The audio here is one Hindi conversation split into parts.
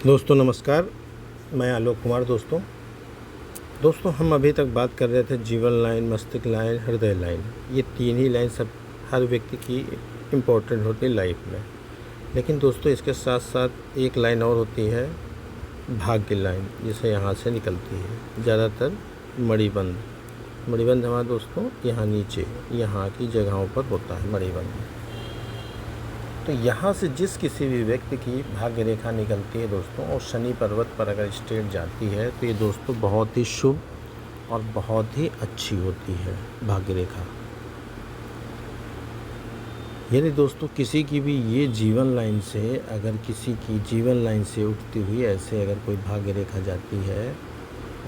दोस्तों नमस्कार, मैं आलोक कुमार। दोस्तों हम अभी तक बात कर रहे थे जीवन लाइन, मस्तिष्क लाइन, हृदय लाइन। ये तीन ही लाइन सब हर व्यक्ति की इम्पोर्टेंट होती है लाइफ में। लेकिन दोस्तों इसके साथ साथ एक लाइन और होती है, भाग्य लाइन, जिसे यहाँ से निकलती है ज़्यादातर मणिबंध। मणिबंध हमारे दोस्तों यहाँ नीचे यहाँ की जगहों पर होता है मणिबंध। तो यहाँ से जिस किसी भी व्यक्ति की भाग्य रेखा निकलती है दोस्तों, और शनि पर्वत पर अगर स्ट्रेट जाती है तो ये दोस्तों बहुत ही शुभ और बहुत ही अच्छी होती है भाग्य रेखा। यदि दोस्तों किसी की भी ये जीवन लाइन से, अगर किसी की जीवन लाइन से उठती हुई ऐसे अगर कोई भाग्य रेखा जाती है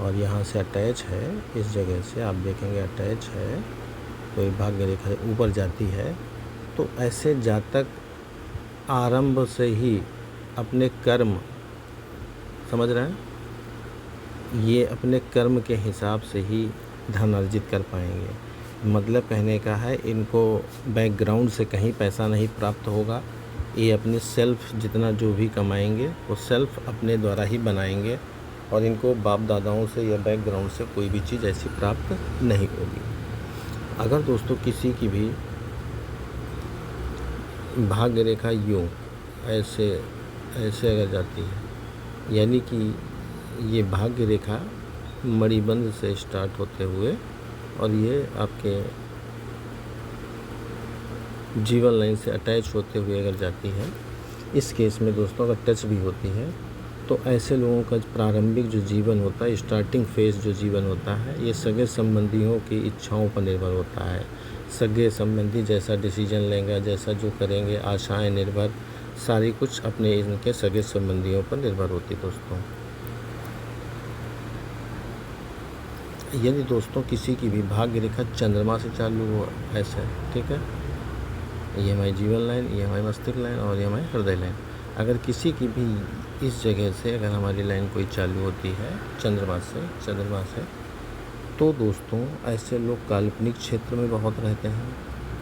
और यहाँ से अटैच है, इस जगह से आप देखेंगे अटैच है, कोई भाग्य रेखा ऊपर जाती है, तो ऐसे जातक आरंभ से ही अपने कर्म, समझ रहे हैं, ये अपने कर्म के हिसाब से ही धन अर्जित कर पाएंगे। मतलब कहने का है, इनको बैकग्राउंड से कहीं पैसा नहीं प्राप्त होगा। ये अपने सेल्फ जितना जो भी कमाएंगे वो सेल्फ अपने द्वारा ही बनाएंगे, और इनको बाप दादाओं से या बैकग्राउंड से कोई भी चीज़ ऐसी प्राप्त नहीं होगी। अगर दोस्तों किसी की भी भाग्य रेखा यूँ ऐसे अगर जाती है, यानी कि ये भाग्य रेखा मणिबंध से स्टार्ट होते हुए और ये आपके जीवन लाइन से अटैच होते हुए अगर जाती है, इस केस में दोस्तों अगर टच भी होती है, तो ऐसे लोगों का प्रारंभिक जो जीवन होता है, स्टार्टिंग फेज़ जो जीवन होता है, ये सगे संबंधियों की इच्छाओं पर निर्भर होता है। सगे संबंधी जैसा डिसीजन लेंगे, जैसा जो करेंगे, आशाएं निर्भर सारी कुछ अपने इनके सगे संबंधियों पर निर्भर होती दोस्तों। यदि दोस्तों किसी की भी भाग्य रेखा चंद्रमा से चालू हो ऐसे, ठीक है, ये हमारी जीवन लाइन, ये हमारी मस्तिष्क लाइन और ये हमारी हृदय लाइन, अगर किसी की भी इस जगह से अगर हमारी लाइन कोई चालू होती है चंद्रमा से, तो दोस्तों ऐसे लोग काल्पनिक क्षेत्र में बहुत रहते हैं।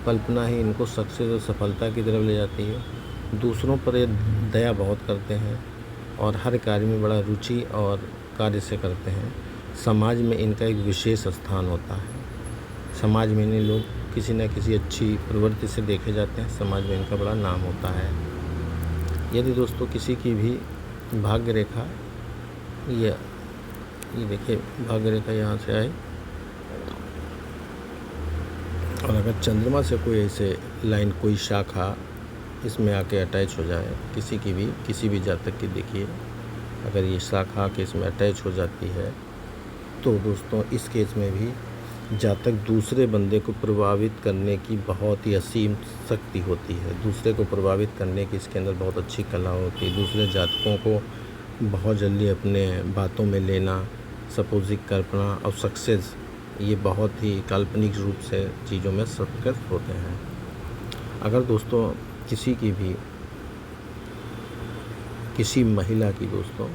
कल्पना ही इनको सक्सेस और सफलता की तरफ ले जाती है। दूसरों पर ये दया बहुत करते हैं और हर कार्य में बड़ा रुचि और कार्य से करते हैं। समाज में इनका एक विशेष स्थान होता है। समाज में इन्हें लोग किसी न किसी अच्छी प्रवृत्ति से देखे जाते हैं। समाज में इनका बड़ा नाम होता है। यदि दोस्तों किसी की भी भाग्य रेखा ये देखिए भाग्य रेखा यहाँ से आए, और अगर चंद्रमा से कोई ऐसे लाइन, कोई शाखा इसमें आके अटैच हो जाए, किसी भी जातक की देखिए, अगर ये शाखा के इसमें अटैच हो जाती है, तो दोस्तों इस केस में भी जातक दूसरे बंदे को प्रभावित करने की बहुत ही असीम शक्ति होती है। दूसरे को प्रभावित करने की इसके अंदर बहुत अच्छी कला होती है। दूसरे जातकों को बहुत जल्दी अपने बातों में लेना, सपोजिंग करना और सक्सेस, ये बहुत ही काल्पनिक रूप से चीज़ों में सक्सेस होते हैं। अगर दोस्तों किसी महिला की दोस्तों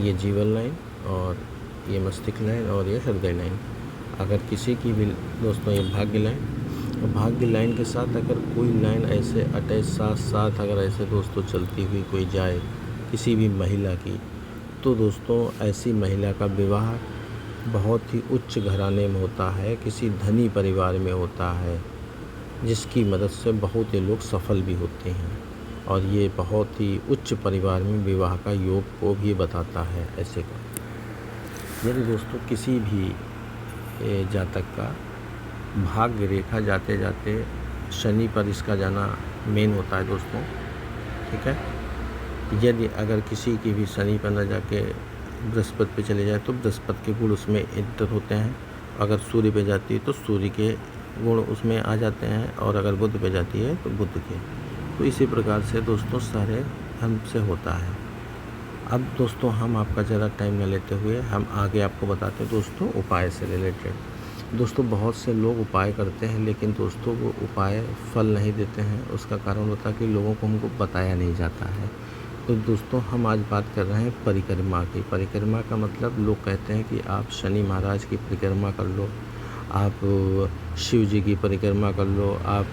ये जीवन लाइन और ये मस्तिष्क लाइन और ये हृदय लाइन, अगर किसी की भी दोस्तों ये भाग्य लाइन के साथ अगर कोई लाइन ऐसे अटैच साथ अगर ऐसे दोस्तों चलती हुई कोई जाए किसी भी महिला की, तो दोस्तों ऐसी महिला का विवाह बहुत ही उच्च घराने में होता है, किसी धनी परिवार में होता है, जिसकी मदद से बहुत ही लोग सफल भी होते हैं, और ये बहुत ही उच्च परिवार में विवाह का योग को भी बताता है ऐसे का। यदि दोस्तों किसी भी जातक का भाग्य रेखा जाते जाते शनि पर इसका जाना मेन होता है दोस्तों, ठीक है। यदि अगर किसी की भी शनि पर न जाके बृहस्पति पे चले जाए, तो बृहस्पति के गुण उसमें एंटर होते हैं। अगर सूर्य पे जाती है तो सूर्य के गुण उसमें आ जाते हैं, और अगर बुध पे जाती है तो बुध के। तो इसी प्रकार से दोस्तों सारे हमसे होता है। अब दोस्तों हम आपका ज़्यादा टाइम न लेते हुए हम आगे आपको बताते हैं दोस्तों उपाय से रिलेटेड। दोस्तों बहुत से लोग उपाय करते हैं, लेकिन दोस्तों वो उपाय फल नहीं देते हैं। उसका कारण होता है कि लोगों को हमको बताया नहीं जाता है। तो दोस्तों हम आज बात कर रहे हैं परिक्रमा की। परिक्रमा का मतलब लोग कहते हैं कि आप शनि महाराज की परिक्रमा कर लो, आप शिव जी की परिक्रमा कर लो, आप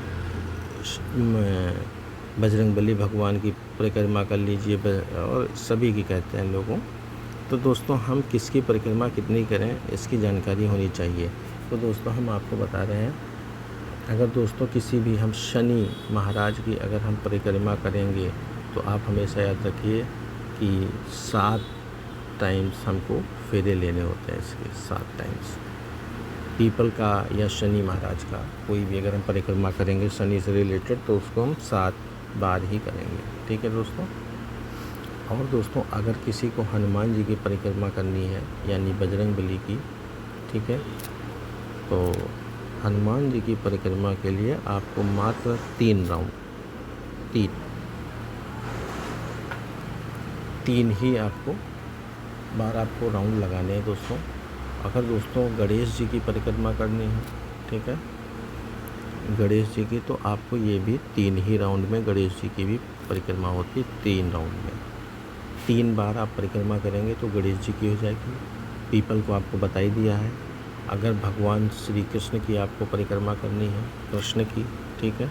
बजरंगबली भगवान की परिक्रमा कर लीजिए और सभी की कहते हैं लोगों। तो दोस्तों हम किसकी परिक्रमा कितनी करें इसकी जानकारी होनी चाहिए। तो दोस्तों हम आपको बता रहे हैं, अगर दोस्तों किसी भी हम शनि महाराज की अगर हम परिक्रमा करेंगे तो आप हमेशा याद रखिए कि 7 टाइम्स हमको फेरे लेने होते हैं। इसके 7 टाइम्स पीपल का या शनि महाराज का कोई भी अगर हम परिक्रमा करेंगे शनि से रिलेटेड तो उसको हम 7 बार ही करेंगे। ठीक है दोस्तों। और दोस्तों अगर किसी को हनुमान जी की परिक्रमा करनी है यानी बजरंगबली की, ठीक है, तो हनुमान जी की परिक्रमा के लिए आपको मात्र 3 राउंड 3 ही आपको बार आपको राउंड लगाने हैं दोस्तों। अगर दोस्तों गणेश जी की परिक्रमा करनी है, ठीक है, गणेश जी की, तो आपको ये भी 3 ही राउंड में गणेश जी की भी परिक्रमा होती है। 3 राउंड में 3 बार आप परिक्रमा करेंगे तो गणेश जी की हो जाएगी। पीपल को आपको बता ही दिया है। अगर भगवान श्री कृष्ण की आपको परिक्रमा करनी है, कृष्ण की, ठीक है,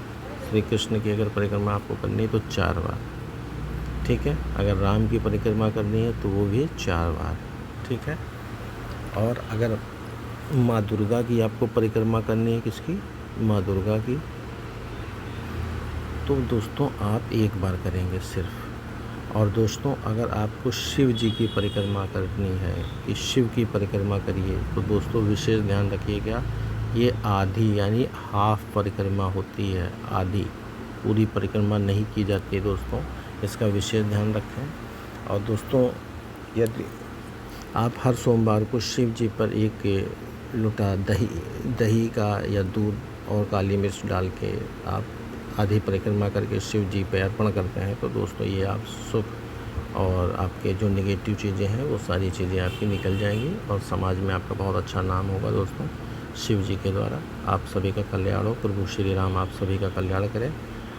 श्री कृष्ण की अगर परिक्रमा आपको करनी है तो 4 बार, ठीक है। अगर राम की परिक्रमा करनी है तो वो भी 4 बार, ठीक है। और अगर माँ दुर्गा की आपको परिक्रमा करनी है, किसकी, माँ दुर्गा की, तो दोस्तों आप 1 बार करेंगे सिर्फ। और दोस्तों अगर आपको शिव जी की परिक्रमा करनी है कि शिव की परिक्रमा करिए तो दोस्तों विशेष ध्यान रखिएगा, ये आधी यानी हाफ परिक्रमा होती है, आधी, पूरी परिक्रमा नहीं की जाती है दोस्तों, इसका विशेष ध्यान रखें। और दोस्तों यदि आप हर सोमवार को शिव जी पर 1 लोटा दही का या दूध और काली मिर्च डाल के आप आधी परिक्रमा करके शिव जी पे अर्पण करते हैं तो दोस्तों ये आप सुख और आपके जो नेगेटिव चीज़ें हैं वो सारी चीज़ें आपकी निकल जाएंगी और समाज में आपका बहुत अच्छा नाम होगा दोस्तों शिव जी के द्वारा। आप सभी का कल्याण हो, प्रभु श्री राम आप सभी का कल्याण करें।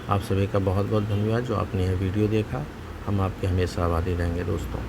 आप सभी का बहुत बहुत धन्यवाद जो आपने यह वीडियो देखा। हम आपके हमेशा आभारी रहेंगे दोस्तों।